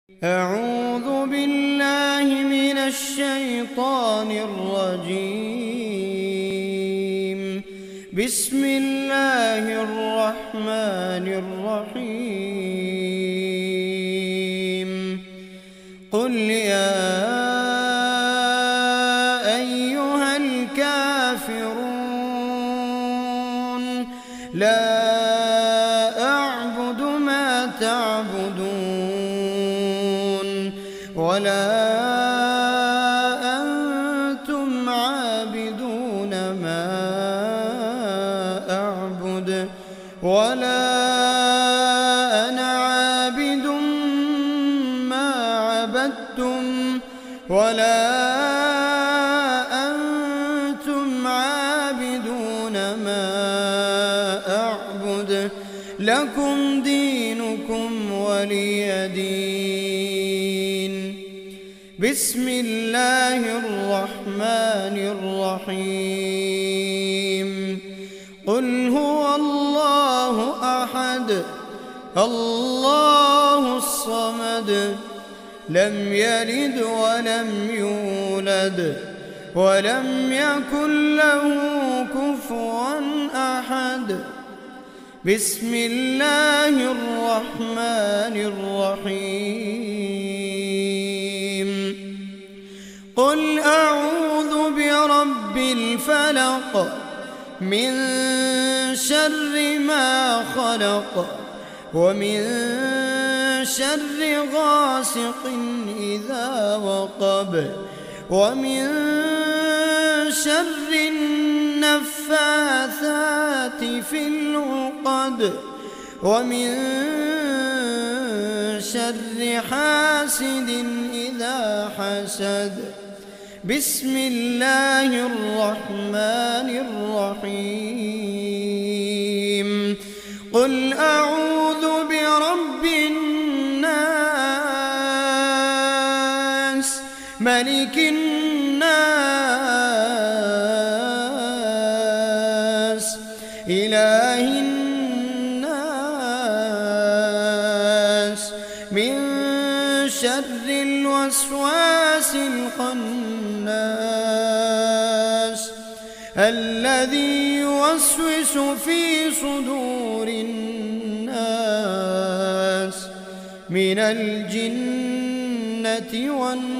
أعوذ بالله من الشيطان الرجيم. بسم الله الرحمن الرحيم. قل يا أيها الكافرون لا أعبد ما تعبدون ولا أنتم عابدون ما أعبد ولا أنا عابد ما عبدتم ولا أنتم عابدون ما أعبد لكم دينكم ولي دين. بسم الله الرحمن الرحيم. قل هو الله أحد الله الصمد لم يلد ولم يولد ولم يكن له كفوا أحد. بسم الله الرحمن الرحيم. قل أعوذ برب الفلق من شر ما خلق ومن شر غاسق إذا وقب ومن شر النفاثات في العقد ومن شر حاسد إذا حسد. بسم الله الرحمن الرحيم. قل أعوذ برب الناس ملك الناس إله الناس من شر الوسواس الخناس الذي يوسوس في صدور الناس من الجنة والناس.